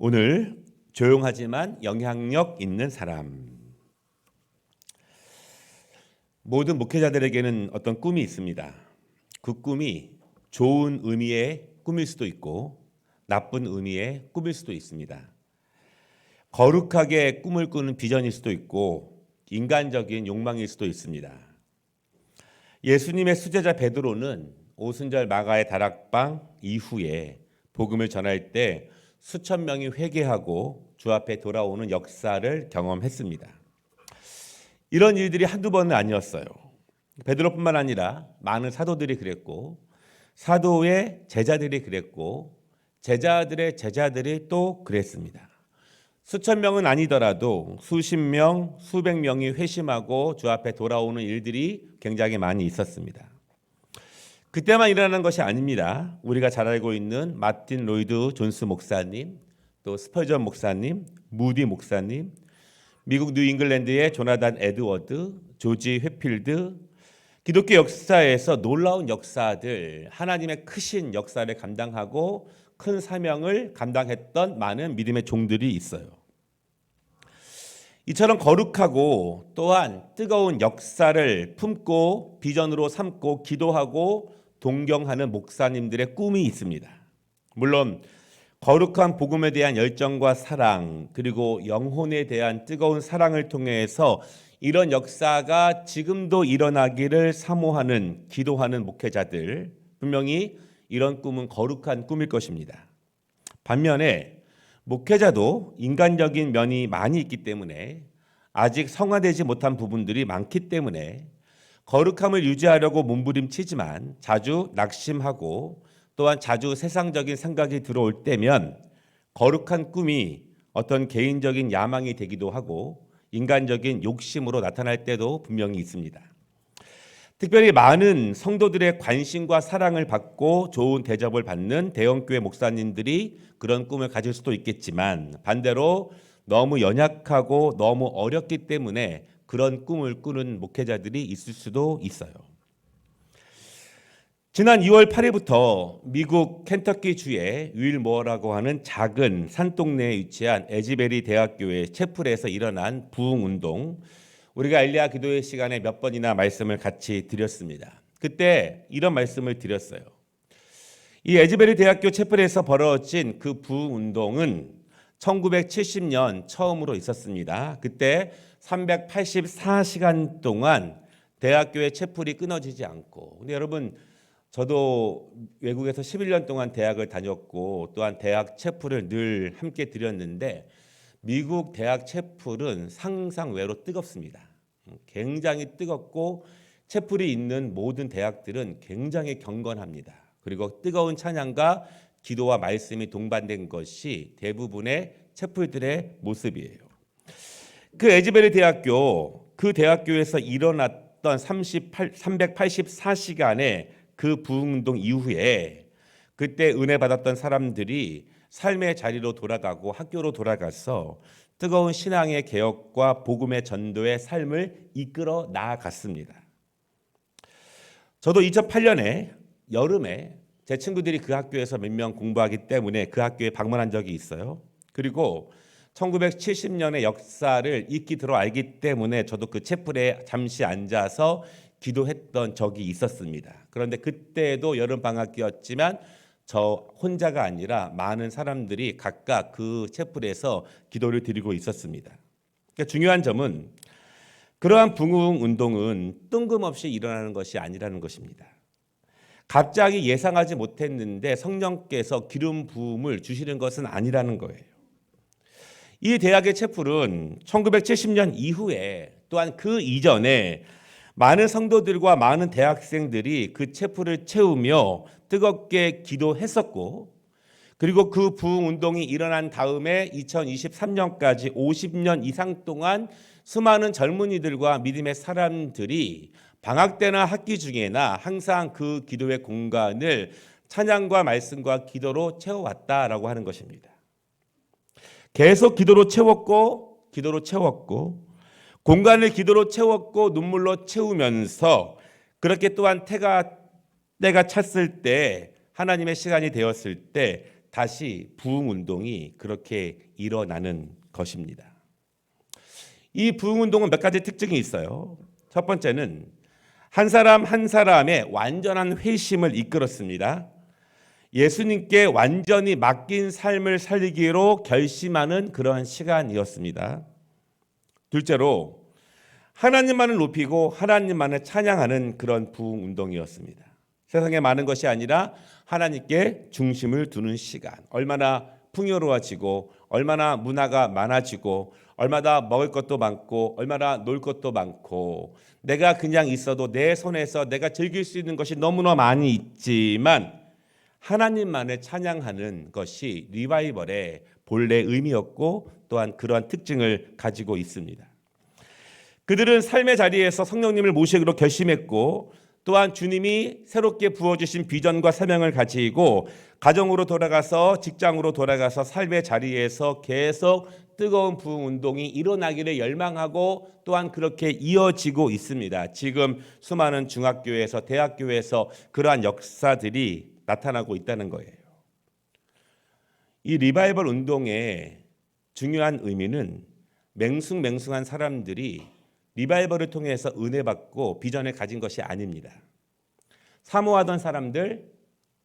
오늘 조용하지만 영향력 있는 사람. 모든 목회자들에게는 어떤 꿈이 있습니다. 그 꿈이 좋은 의미의 꿈일 수도 있고 나쁜 의미의 꿈일 수도 있습니다. 거룩하게 꿈을 꾸는 비전일 수도 있고 인간적인 욕망일 수도 있습니다. 예수님의 수제자 베드로는 오순절 마가의 다락방 이후에 복음을 전할 때 수천 명이 회개하고 주 앞에 돌아오는 역사를 경험했습니다. 이런 일들이 한두 번은 아니었어요. 베드로뿐만 아니라 많은 사도들이 그랬고 사도의 제자들이 그랬고 제자들의 제자들이 또 그랬습니다. 수천 명은 아니더라도 수십 명, 수백 명이 회심하고 주 앞에 돌아오는 일들이 굉장히 많이 있었습니다. 그때만 일어나는 것이 아닙니다. 우리가 잘 알고 있는 마틴 로이드 존스 목사님, 또 스펄전 목사님, 무디 목사님, 미국 뉴잉글랜드의 조나단 에드워드, 조지 회필드, 기독교 역사에서 놀라운 역사들, 하나님의 크신 역사를 감당하고 큰 사명을 감당했던 많은 믿음의 종들이 있어요. 이처럼 거룩하고 또한 뜨거운 역사를 품고 비전으로 삼고 기도하고 동경하는 목사님들의 꿈이 있습니다. 물론 거룩한 복음에 대한 열정과 사랑, 그리고 영혼에 대한 뜨거운 사랑을 통해서 이런 역사가 지금도 일어나기를 사모하는 기도하는 목회자들, 분명히 이런 꿈은 거룩한 꿈일 것입니다. 반면에 목회자도 인간적인 면이 많이 있기 때문에 아직 성화되지 못한 부분들이 많기 때문에 거룩함을 유지하려고 몸부림치지만 자주 낙심하고 또한 자주 세상적인 생각이 들어올 때면 거룩한 꿈이 어떤 개인적인 야망이 되기도 하고 인간적인 욕심으로 나타날 때도 분명히 있습니다. 특별히 많은 성도들의 관심과 사랑을 받고 좋은 대접을 받는 대형교회 목사님들이 그런 꿈을 가질 수도 있겠지만 반대로 너무 연약하고 너무 어렵기 때문에 그런 꿈을 꾸는 목회자들이 있을 수도 있어요. 지난 2월 8일부터 미국 켄터키 주의 윌모어라고 하는 작은 산동네에 위치한 에즈베리 대학교의 채플에서 일어난 부흥운동, 우리가 엘리야 기도회 시간에 몇 번이나 말씀을 같이 드렸습니다. 그때 이런 말씀을 드렸어요. 이 에즈베리 대학교 채플에서 벌어진 그 부흥운동은 1970년 처음으로 있었습니다. 그때 384시간 동안 대학교의 채플이 끊어지지 않고, 근데 여러분 저도 외국에서 11년 동안 대학을 다녔고 또한 대학 채플을 늘 함께 드렸는데 미국 대학 채플은 상상 외로 뜨겁습니다. 굉장히 뜨겁고 채플이 있는 모든 대학들은 굉장히 경건합니다. 그리고 뜨거운 찬양과 기도와 말씀이 동반된 것이 대부분의 채플들의 모습이에요. 그 에즈베리 대학교, 그 대학교에서 일어났던 384시간의 그 부흥운동 이후에 그때 은혜 받았던 사람들이 삶의 자리로 돌아가고 학교로 돌아가서 뜨거운 신앙의 개혁과 복음의 전도의 삶을 이끌어 나아갔습니다. 저도 2008년에 여름에 제 친구들이 그 학교에서 몇 명 공부하기 때문에 그 학교에 방문한 적이 있어요. 그리고 1970년의 역사를 익히 들어 알기 때문에 저도 그 채플에 잠시 앉아서 기도했던 적이 있었습니다. 그런데 그때도 여름 방학이었지만 저 혼자가 아니라 많은 사람들이 각각 그 채플에서 기도를 드리고 있었습니다. 그러니까 중요한 점은 그러한 부흥 운동은 뜬금없이 일어나는 것이 아니라는 것입니다. 갑자기 예상하지 못했는데 성령께서 기름 부음을 주시는 것은 아니라는 거예요. 이 대학의 채플은 1970년 이후에 또한 그 이전에 많은 성도들과 많은 대학생들이 그 채플을 채우며 뜨겁게 기도했었고, 그리고 그 부흥운동이 일어난 다음에 2023년까지 50년 이상 동안 수많은 젊은이들과 믿음의 사람들이 방학 때나 학기 중에나 항상 그 기도의 공간을 찬양과 말씀과 기도로 채워왔다라고 하는 것입니다. 계속 기도로 채웠고 공간을 기도로 채웠고 눈물로 채우면서 그렇게 또한 때가 찼을 때 하나님의 시간이 되었을 때 다시 부흥 운동이 그렇게 일어나는 것입니다. 이 부흥 운동은 몇 가지 특징이 있어요. 첫 번째는 한 사람 한 사람의 완전한 회심을 이끌었습니다. 예수님께 완전히 맡긴 삶을 살기로 결심하는 그러한 시간이었습니다. 둘째로 하나님만을 높이고 하나님만을 찬양하는 그런 부흥 운동이었습니다. 세상에 많은 것이 아니라 하나님께 중심을 두는 시간. 얼마나 풍요로워지고 얼마나 문화가 많아지고 얼마나 먹을 것도 많고 얼마나 놀 것도 많고 내가 그냥 있어도 내 손에서 내가 즐길 수 있는 것이 너무나 많이 있지만 하나님만을 찬양하는 것이 리바이벌의 본래 의미였고 또한 그러한 특징을 가지고 있습니다. 그들은 삶의 자리에서 성령님을 모시기로 결심했고 또한 주님이 새롭게 부어주신 비전과 사명을 가지고 가정으로 돌아가서 직장으로 돌아가서 삶의 자리에서 계속 뜨거운 부흥 운동이 일어나기를 열망하고 또한 그렇게 이어지고 있습니다. 지금 수많은 중학교에서 대학교에서 그러한 역사들이 나타나고 있다는 거예요. 이 리바이벌 운동의 중요한 의미는 맹숭맹숭한 사람들이 리바이벌을 통해서 은혜 받고 비전을 가진 것이 아닙니다. 사모하던 사람들,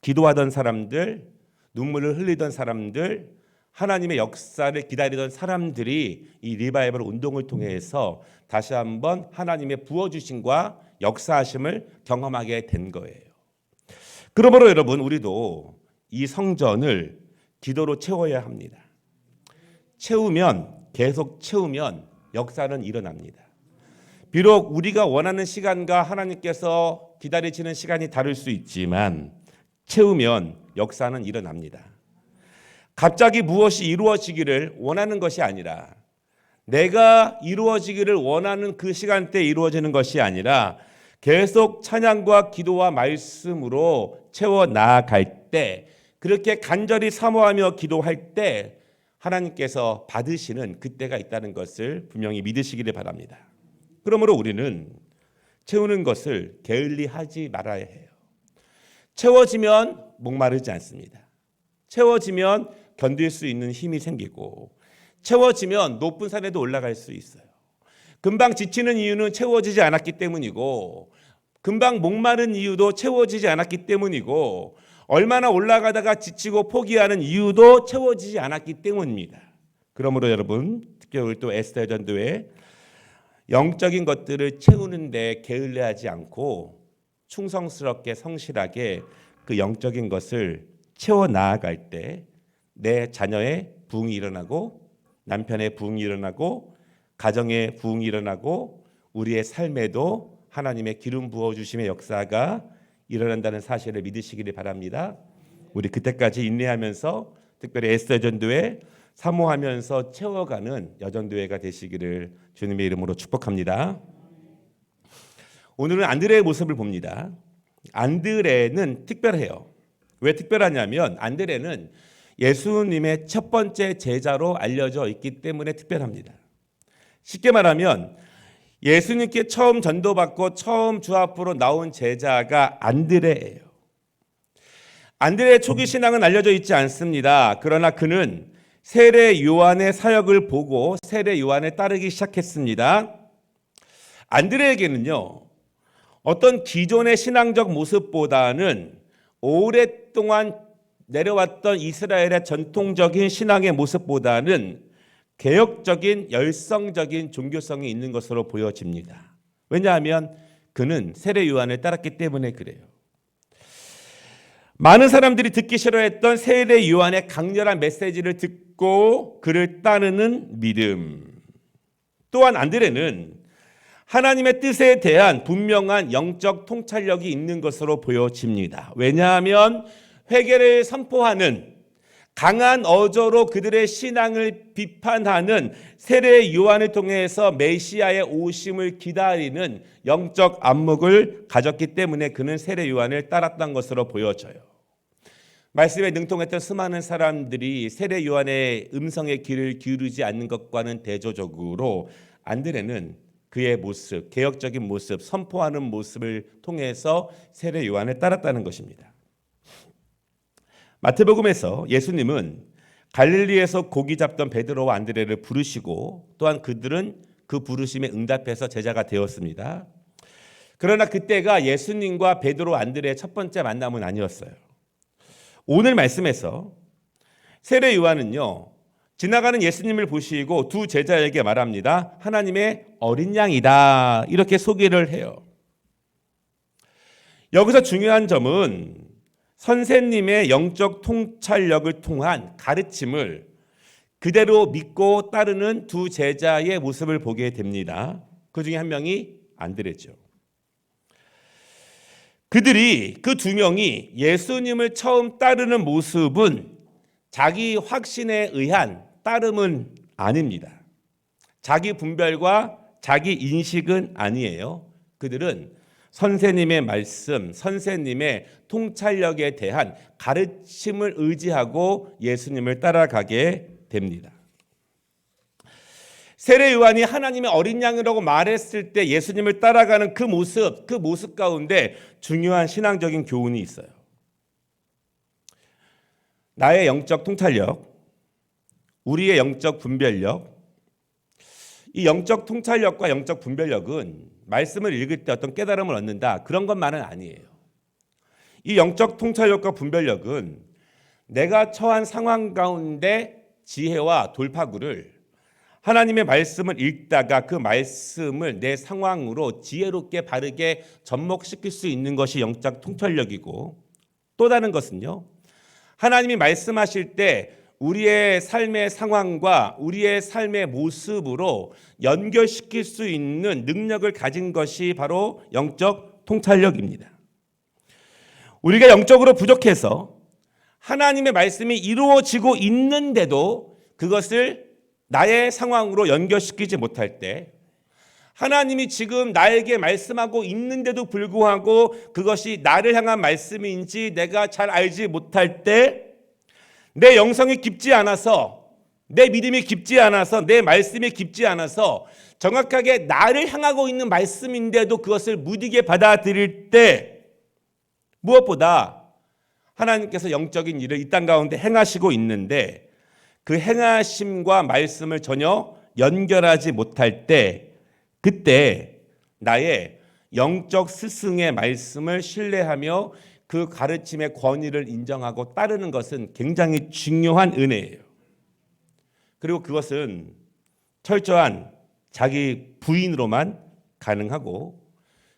기도하던 사람들, 눈물을 흘리던 사람들, 하나님의 역사를 기다리던 사람들이 이 리바이벌 운동을 통해서 다시 한번 하나님의 부어주심과 역사하심을 경험하게 된 거예요. 그러므로 여러분, 우리도 이 성전을 기도로 채워야 합니다. 계속 채우면 역사는 일어납니다. 비록 우리가 원하는 시간과 하나님께서 기다리시는 시간이 다를 수 있지만 채우면 역사는 일어납니다. 갑자기 무엇이 이루어지기를 원하는 것이 아니라 내가 이루어지기를 원하는 그 시간대에 이루어지는 것이 아니라 계속 찬양과 기도와 말씀으로 채워 나아갈 때 그렇게 간절히 사모하며 기도할 때 하나님께서 받으시는 그때가 있다는 것을 분명히 믿으시기를 바랍니다. 그러므로 우리는 채우는 것을 게을리하지 말아야 해요. 채워지면 목마르지 않습니다. 채워지면 견딜 수 있는 힘이 생기고 채워지면 높은 산에도 올라갈 수 있어요. 금방 지치는 이유는 채워지지 않았기 때문이고 금방 목마른 이유도 채워지지 않았기 때문이고 얼마나 올라가다가 지치고 포기하는 이유도 채워지지 않았기 때문입니다. 그러므로 여러분, 특히 또 에스더 전도회 영적인 것들을 채우는데 게을리하지 않고 충성스럽게 성실하게 그 영적인 것을 채워 나아갈 때 내 자녀의 부흥이 일어나고 남편의 부흥이 일어나고 가정의 부흥이 일어나고 우리의 삶에도 하나님의 기름 부어주심의 역사가 일어난다는 사실을 믿으시기를 바랍니다. 우리 그때까지 인내하면서 특별히 에스더 전도회 사모하면서 채워가는 여전도회가 되시기를 주님의 이름으로 축복합니다. 오늘은 안드레의 모습을 봅니다. 안드레는 특별해요. 왜 특별하냐면 안드레는 예수님의 첫 번째 제자로 알려져 있기 때문에 특별합니다. 쉽게 말하면 예수님께 처음 전도받고 처음 주 앞으로 나온 제자가 안드레예요. 안드레의 초기 신앙은 알려져 있지 않습니다. 그러나 그는 세례 요한의 사역을 보고 세례 요한을 따르기 시작했습니다. 안드레에게는요, 어떤 기존의 신앙적 모습보다는 오랫동안 내려왔던 이스라엘의 전통적인 신앙의 모습보다는 개혁적인 열성적인 종교성이 있는 것으로 보여집니다. 왜냐하면 그는 세례 요한을 따랐기 때문에 그래요. 많은 사람들이 듣기 싫어했던 세례 요한의 강렬한 메시지를 듣고 그를 따르는 믿음. 또한 안드레는 하나님의 뜻에 대한 분명한 영적 통찰력이 있는 것으로 보여집니다. 왜냐하면 회개를 선포하는 강한 어조로 그들의 신앙을 비판하는 세례 요한을 통해서 메시아의 오심을 기다리는 영적 안목을 가졌기 때문에 그는 세례 요한을 따랐던 것으로 보여져요. 말씀에 능통했던 수많은 사람들이 세례 요한의 음성에 귀를 기울이지 않는 것과는 대조적으로 안드레는 그의 모습, 개혁적인 모습, 선포하는 모습을 통해서 세례 요한을 따랐다는 것입니다. 마태복음에서 예수님은 갈릴리에서 고기 잡던 베드로와 안드레를 부르시고 또한 그들은 그 부르심에 응답해서 제자가 되었습니다. 그러나 그때가 예수님과 베드로 안드레의 첫 번째 만남은 아니었어요. 오늘 말씀에서 세례 요한은요, 지나가는 예수님을 보시고 두 제자에게 말합니다. 하나님의 어린 양이다. 이렇게 소개를 해요. 여기서 중요한 점은 선생님의 영적 통찰력을 통한 가르침을 그대로 믿고 따르는 두 제자의 모습을 보게 됩니다. 그 중에 한 명이 안드레죠. 그들이 그 두 명이 예수님을 처음 따르는 모습은 자기 확신에 의한 따름은 아닙니다. 자기 분별과 자기 인식은 아니에요. 그들은 선생님의 말씀, 선생님의 통찰력에 대한 가르침을 의지하고 예수님을 따라가게 됩니다. 세례 요한이 하나님의 어린 양이라고 말했을 때 예수님을 따라가는 그 모습 가운데 중요한 신앙적인 교훈이 있어요. 나의 영적 통찰력, 우리의 영적 분별력, 이 영적 통찰력과 영적 분별력은 말씀을 읽을 때 어떤 깨달음을 얻는다, 그런 것만은 아니에요. 이 영적 통찰력과 분별력은 내가 처한 상황 가운데 지혜와 돌파구를 하나님의 말씀을 읽다가 그 말씀을 내 상황으로 지혜롭게 바르게 접목시킬 수 있는 것이 영적 통찰력이고, 또 다른 것은요, 하나님이 말씀하실 때 우리의 삶의 상황과 우리의 삶의 모습으로 연결시킬 수 있는 능력을 가진 것이 바로 영적 통찰력입니다. 우리가 영적으로 부족해서 하나님의 말씀이 이루어지고 있는데도 그것을 나의 상황으로 연결시키지 못할 때, 하나님이 지금 나에게 말씀하고 있는데도 불구하고 그것이 나를 향한 말씀인지 내가 잘 알지 못할 때, 내 영성이 깊지 않아서, 내 믿음이 깊지 않아서, 내 말씀이 깊지 않아서 정확하게 나를 향하고 있는 말씀인데도 그것을 무디게 받아들일 때, 무엇보다 하나님께서 영적인 일을 이 땅 가운데 행하시고 있는데 그 행하심과 말씀을 전혀 연결하지 못할 때, 그때 나의 영적 스승의 말씀을 신뢰하며 그 가르침의 권위를 인정하고 따르는 것은 굉장히 중요한 은혜예요. 그리고 그것은 철저한 자기 부인으로만 가능하고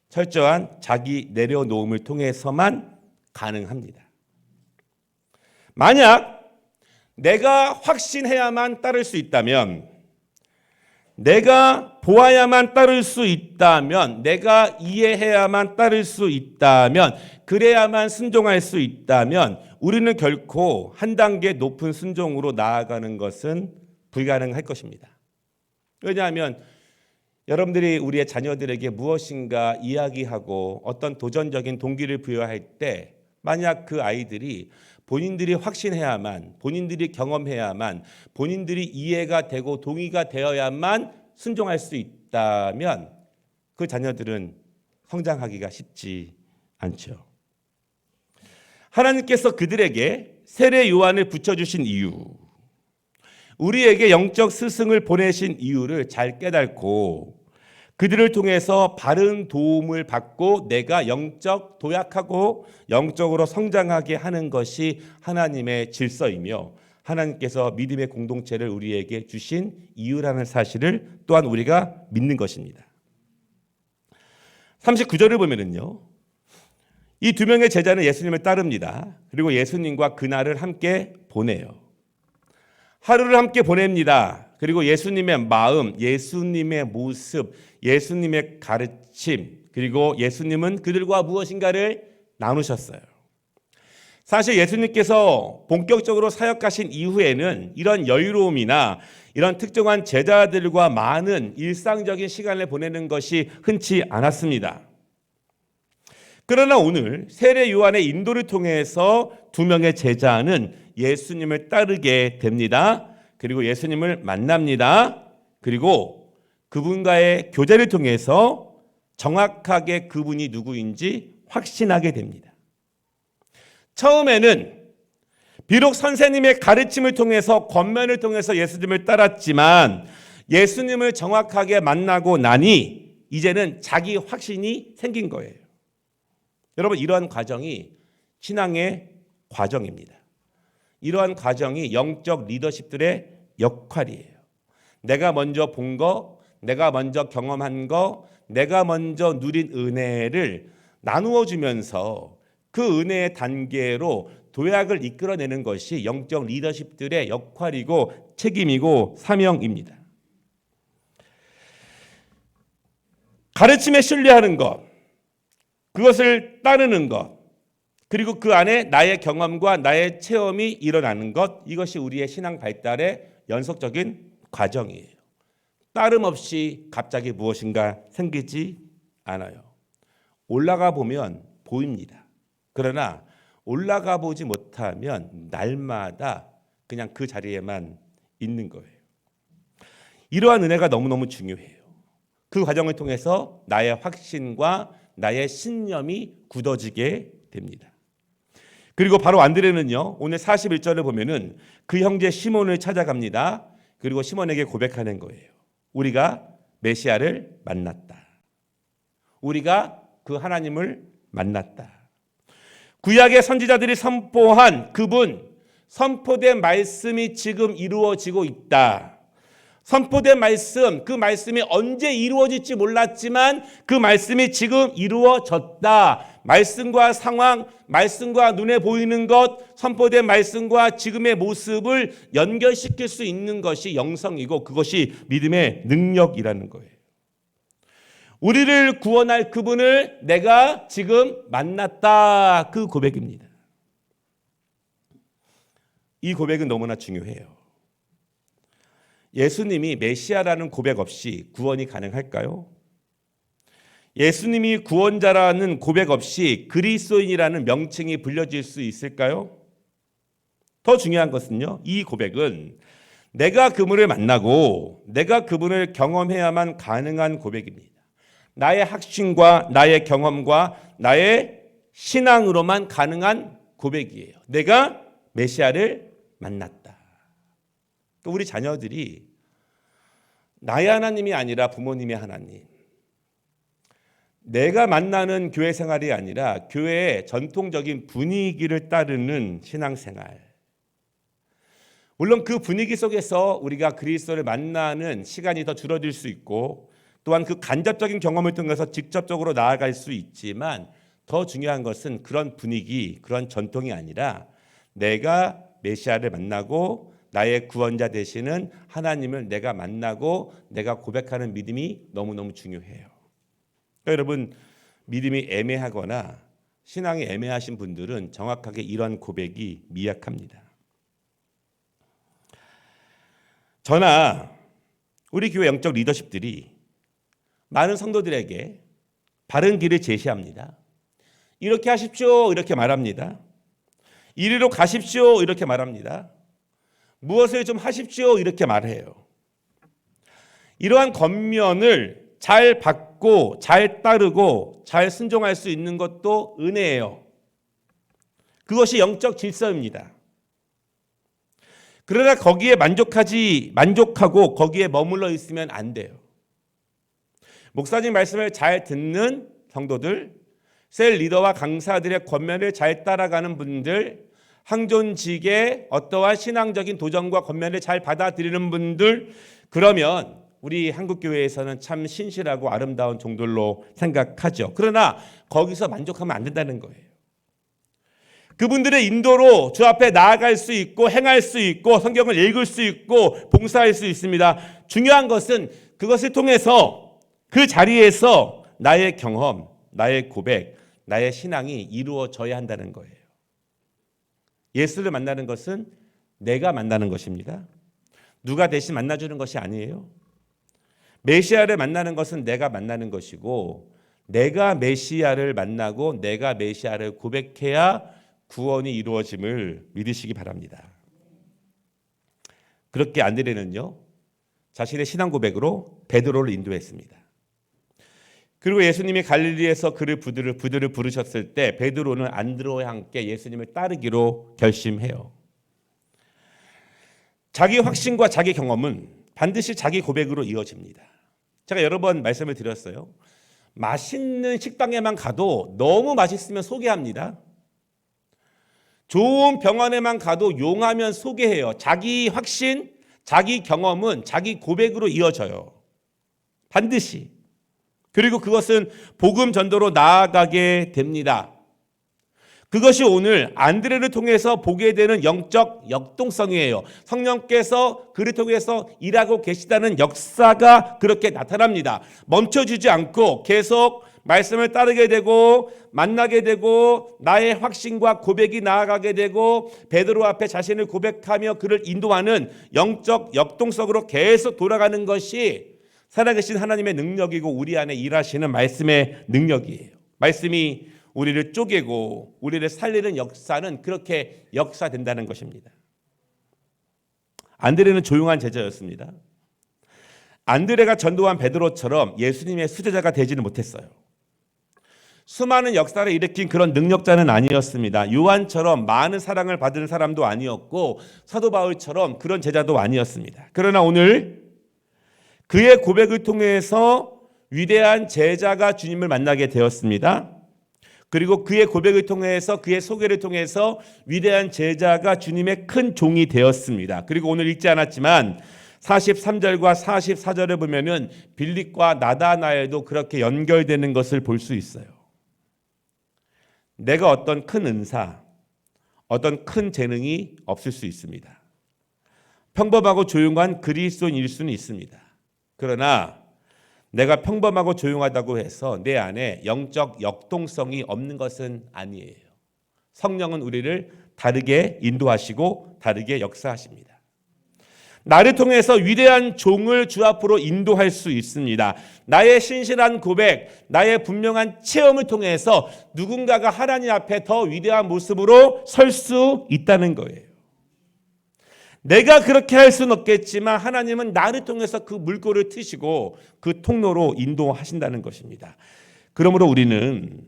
철저한 자기 내려놓음을 통해서만 가능합니다. 만약 내가 확신해야만 따를 수 있다면, 내가 보아야만 따를 수 있다면, 내가 이해해야만 따를 수 있다면, 그래야만 순종할 수 있다면 우리는 결코 한 단계 높은 순종으로 나아가는 것은 불가능할 것입니다. 왜냐하면 여러분들이 우리의 자녀들에게 무엇인가 이야기하고 어떤 도전적인 동기를 부여할 때, 만약 그 아이들이 본인들이 확신해야만, 본인들이 경험해야만, 본인들이 이해가 되고 동의가 되어야만 순종할 수 있다면 그 자녀들은 성장하기가 쉽지 않죠. 하나님께서 그들에게 세례 요한을 붙여주신 이유, 우리에게 영적 스승을 보내신 이유를 잘 깨닫고 그들을 통해서 바른 도움을 받고 내가 영적 도약하고 영적으로 성장하게 하는 것이 하나님의 질서이며 하나님께서 믿음의 공동체를 우리에게 주신 이유라는 사실을 또한 우리가 믿는 것입니다. 39절을 보면은요, 이 두 명의 제자는 예수님을 따릅니다. 그리고 예수님과 그날을 함께 보내요. 하루를 함께 보냅니다. 그리고 예수님의 마음, 예수님의 모습, 예수님의 가르침, 그리고 예수님은 그들과 무엇인가를 나누셨어요. 사실 예수님께서 본격적으로 사역하신 이후에는 이런 여유로움이나 이런 특정한 제자들과 많은 일상적인 시간을 보내는 것이 흔치 않았습니다. 그러나 오늘 세례 요한의 인도를 통해서 두 명의 제자는 예수님을 따르게 됩니다. 그리고 예수님을 만납니다. 그리고 그분과의 교제를 통해서 정확하게 그분이 누구인지 확신하게 됩니다. 처음에는 비록 선생님의 가르침을 통해서 권면을 통해서 예수님을 따랐지만 예수님을 정확하게 만나고 나니 이제는 자기 확신이 생긴 거예요. 여러분, 이러한 과정이 신앙의 과정입니다. 이러한 과정이 영적 리더십들의 역할이에요. 내가 먼저 본 거, 내가 먼저 경험한 거, 내가 먼저 누린 은혜를 나누어 주면서 그 은혜의 단계로 도약을 이끌어내는 것이 영적 리더십들의 역할이고 책임이고 사명입니다. 가르침에 신뢰하는 것, 그것을 따르는 것, 그리고 그 안에 나의 경험과 나의 체험이 일어나는 것, 이것이 우리의 신앙 발달의 연속적인 과정이에요. 따름 없이 갑자기 무엇인가 생기지 않아요. 올라가 보면 보입니다. 그러나 올라가 보지 못하면 날마다 그냥 그 자리에만 있는 거예요. 이러한 은혜가 너무너무 중요해요. 그 과정을 통해서 나의 확신과 나의 신념이 굳어지게 됩니다. 그리고 바로 안드레는요, 오늘 41절을 보면은 그 형제 시몬을 찾아갑니다. 그리고 시몬에게 고백하는 거예요. 우리가 메시아를 만났다. 우리가 그 하나님을 만났다. 구약의 선지자들이 선포한 그분, 선포된 말씀이 지금 이루어지고 있다. 선포된 말씀, 그 말씀이 언제 이루어질지 몰랐지만 그 말씀이 지금 이루어졌다. 말씀과 상황, 말씀과 눈에 보이는 것, 선포된 말씀과 지금의 모습을 연결시킬 수 있는 것이 영성이고 그것이 믿음의 능력이라는 거예요. 우리를 구원할 그분을 내가 지금 만났다. 그 고백입니다. 이 고백은 너무나 중요해요. 예수님이 메시아라는 고백 없이 구원이 가능할까요? 예수님이 구원자라는 고백 없이 그리스도인이라는 명칭이 불려질 수 있을까요? 더 중요한 것은요, 이 고백은 내가 그분을 만나고 내가 그분을 경험해야만 가능한 고백입니다. 나의 확신과 나의 경험과 나의 신앙으로만 가능한 고백이에요. 내가 메시아를 만났다. 우리 자녀들이 나의 하나님이 아니라 부모님의 하나님, 내가 만나는 교회 생활이 아니라 교회의 전통적인 분위기를 따르는 신앙생활, 물론 그 분위기 속에서 우리가 그리스도를 만나는 시간이 더 줄어들 수 있고 또한 그 간접적인 경험을 통해서 직접적으로 나아갈 수 있지만 더 중요한 것은 그런 분위기, 그런 전통이 아니라 내가 메시아를 만나고 나의 구원자 되시는 하나님을 내가 만나고 내가 고백하는 믿음이 너무너무 중요해요. 그러니까 여러분, 믿음이 애매하거나 신앙이 애매하신 분들은 정확하게 이런 고백이 미약합니다. 저나 우리 교회 영적 리더십들이 많은 성도들에게 바른 길을 제시합니다. 이렇게 하십시오, 이렇게 말합니다. 이리로 가십시오, 이렇게 말합니다. 무엇을 좀 하십시오, 이렇게 말해요. 이러한 권면을 잘 받고 잘 따르고 잘 순종할 수 있는 것도 은혜예요. 그것이 영적 질서입니다. 그러나 거기에 만족하고 거기에 머물러 있으면 안 돼요. 목사님 말씀을 잘 듣는 성도들, 셀 리더와 강사들의 권면을 잘 따라가는 분들, 항존직의 어떠한 신앙적인 도전과 권면을 잘 받아들이는 분들, 그러면 우리 한국교회에서는 참 신실하고 아름다운 종들로 생각하죠. 그러나 거기서 만족하면 안 된다는 거예요. 그분들의 인도로 주 앞에 나아갈 수 있고 행할 수 있고 성경을 읽을 수 있고 봉사할 수 있습니다. 중요한 것은 그것을 통해서 그 자리에서 나의 경험, 나의 고백, 나의 신앙이 이루어져야 한다는 거예요. 예수를 만나는 것은 내가 만나는 것입니다. 누가 대신 만나주는 것이 아니에요. 메시아를 만나는 것은 내가 만나는 것이고 내가 메시아를 만나고 내가 메시아를 고백해야 구원이 이루어짐을 믿으시기 바랍니다. 그렇게 안드레는요, 자신의 신앙 고백으로 베드로를 인도했습니다. 그리고 예수님이 갈릴리에서 그를 부르셨을 때 베드로는 안드레와 함께 예수님을 따르기로 결심해요. 자기 확신과 자기 경험은 반드시 자기 고백으로 이어집니다. 제가 여러 번 말씀을 드렸어요. 맛있는 식당에만 가도 너무 맛있으면 소개합니다. 좋은 병원에만 가도 용하면 소개해요. 자기 확신, 자기 경험은 자기 고백으로 이어져요. 반드시. 그리고 그것은 복음 전도로 나아가게 됩니다. 그것이 오늘 안드레를 통해서 보게 되는 영적 역동성이에요. 성령께서 그를 통해서 일하고 계시다는 역사가 그렇게 나타납니다. 멈춰주지 않고 계속 말씀을 따르게 되고 만나게 되고 나의 확신과 고백이 나아가게 되고 베드로 앞에 자신을 고백하며 그를 인도하는 영적 역동성으로 계속 돌아가는 것이 살아계신 하나님의 능력이고 우리 안에 일하시는 말씀의 능력이에요. 말씀이 우리를 쪼개고 우리를 살리는 역사는 그렇게 역사된다는 것입니다. 안드레는 조용한 제자였습니다. 안드레가 전도한 베드로처럼 예수님의 수제자가 되지는 못했어요. 수많은 역사를 일으킨 그런 능력자는 아니었습니다. 요한처럼 많은 사랑을 받은 사람도 아니었고 사도 바울처럼 그런 제자도 아니었습니다. 그러나 오늘 그의 고백을 통해서 위대한 제자가 주님을 만나게 되었습니다. 그리고 그의 고백을 통해서 그의 소개를 통해서 위대한 제자가 주님의 큰 종이 되었습니다. 그리고 오늘 읽지 않았지만 43절과 44절을 보면은 빌립과 나다나엘도 그렇게 연결되는 것을 볼 수 있어요. 내가 어떤 큰 은사, 어떤 큰 재능이 없을 수 있습니다. 평범하고 조용한 그리스도인일 수는 있습니다. 그러나 내가 평범하고 조용하다고 해서 내 안에 영적 역동성이 없는 것은 아니에요. 성령은 우리를 다르게 인도하시고 다르게 역사하십니다. 나를 통해서 위대한 종을 주 앞으로 인도할 수 있습니다. 나의 신실한 고백, 나의 분명한 체험을 통해서 누군가가 하나님 앞에 더 위대한 모습으로 설 수 있다는 거예요. 내가 그렇게 할 수는 없겠지만 하나님은 나를 통해서 그 물꼬를 트시고 그 통로로 인도하신다는 것입니다. 그러므로 우리는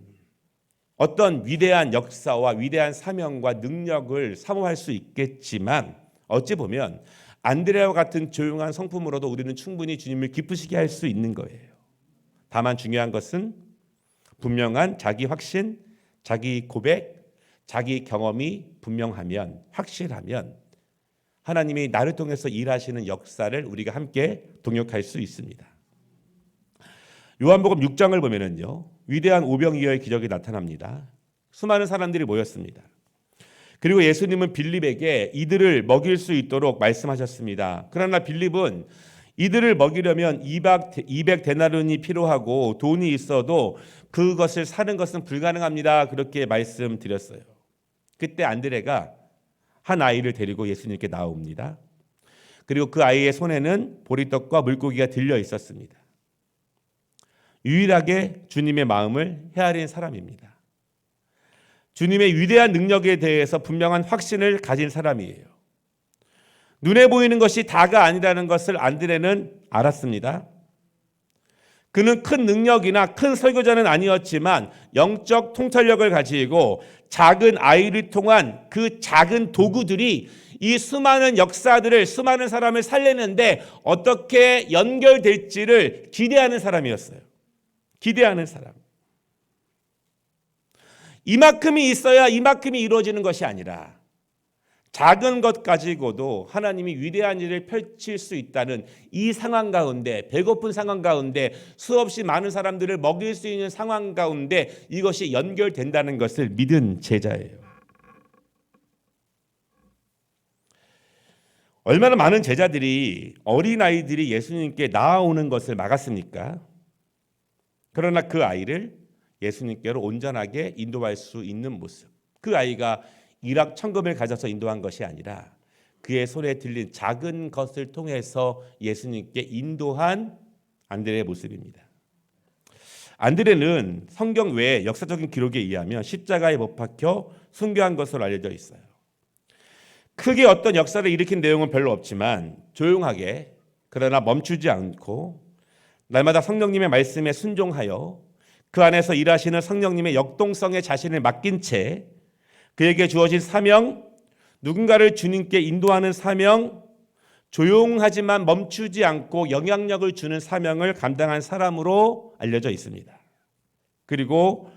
어떤 위대한 역사와 위대한 사명과 능력을 사모할 수 있겠지만 어찌 보면 안드레와 같은 조용한 성품으로도 우리는 충분히 주님을 기쁘시게 할 수 있는 거예요. 다만 중요한 것은 분명한 자기 확신, 자기 고백, 자기 경험이 분명하면, 확실하면 하나님이 나를 통해서 일하시는 역사를 우리가 함께 동역할 수 있습니다. 요한복음 6장을 보면은요, 위대한 오병이어의 기적이 나타납니다. 수많은 사람들이 모였습니다. 그리고 예수님은 빌립에게 이들을 먹일 수 있도록 말씀하셨습니다. 그러나 빌립은 이들을 먹이려면 200데나리온이 필요하고 돈이 있어도 그것을 사는 것은 불가능합니다. 그렇게 말씀드렸어요. 그때 안드레가 한 아이를 데리고 예수님께 나옵니다. 그리고 그 아이의 손에는 보리떡과 물고기가 들려 있었습니다. 유일하게 주님의 마음을 헤아린 사람입니다. 주님의 위대한 능력에 대해서 분명한 확신을 가진 사람이에요. 눈에 보이는 것이 다가 아니라는 것을 안드레는 알았습니다. 그는 큰 능력이나 큰 설교자는 아니었지만 영적 통찰력을 가지고 작은 아이를 통한 그 작은 도구들이 이 수많은 역사들을, 수많은 사람을 살리는데 어떻게 연결될지를 기대하는 사람이었어요. 기대하는 사람. 이만큼이 있어야 이만큼이 이루어지는 것이 아니라 작은 것 가지고도 하나님이 위대한 일을 펼칠 수 있다는 이 상황 가운데, 배고픈 상황 가운데, 수없이 많은 사람들을 먹일 수 있는 상황 가운데 이것이 연결된다는 것을 믿은 제자예요. 얼마나 많은 제자들이, 어린아이들이 예수님께 나아오는 것을 막았습니까? 그러나 그 아이를 예수님께로 온전하게 인도할 수 있는 모습, 그 아이가 일확천금을 가져서 인도한 것이 아니라 그의 손에 들린 작은 것을 통해서 예수님께 인도한 안드레의 모습입니다. 안드레는 성경 외에 역사적인 기록에 의하면 십자가에 못 박혀 순교한 것으로 알려져 있어요. 크게 어떤 역사를 일으킨 내용은 별로 없지만 조용하게, 그러나 멈추지 않고 날마다 성령님의 말씀에 순종하여 그 안에서 일하시는 성령님의 역동성에 자신을 맡긴 채 그에게 주어진 사명, 누군가를 주님께 인도하는 사명, 조용하지만 멈추지 않고 영향력을 주는 사명을 감당한 사람으로 알려져 있습니다. 그리고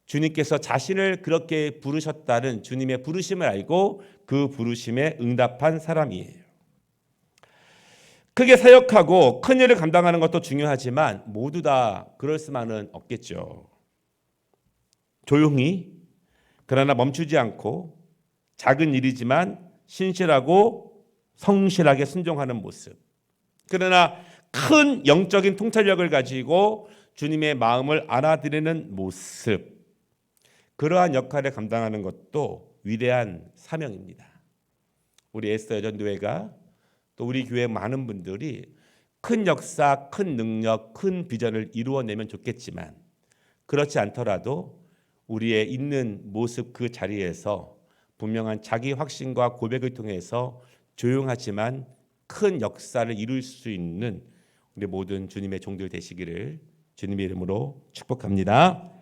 주님께서 자신을 그렇게 부르셨다는 주님의 부르심을 알고 그 부르심에 응답한 사람이에요. 크게 사역하고 큰 일을 감당하는 것도 중요하지만 모두 다 그럴 수만은 없겠죠. 조용히 그러나 멈추지 않고 작은 일이지만 신실하고 성실하게 순종하는 모습. 그러나 큰 영적인 통찰력을 가지고 주님의 마음을 알아들이는 모습. 그러한 역할을 감당하는 것도 위대한 사명입니다. 우리 에스더 여전교회가 또 우리 교회 많은 분들이 큰 역사, 큰 능력, 큰 비전을 이루어내면 좋겠지만 그렇지 않더라도 우리의 있는 모습 그 자리에서 분명한 자기 확신과 고백을 통해서 조용하지만 큰 역사를 이룰 수 있는 우리 모든 주님의 종들 되시기를 주님의 이름으로 축복합니다.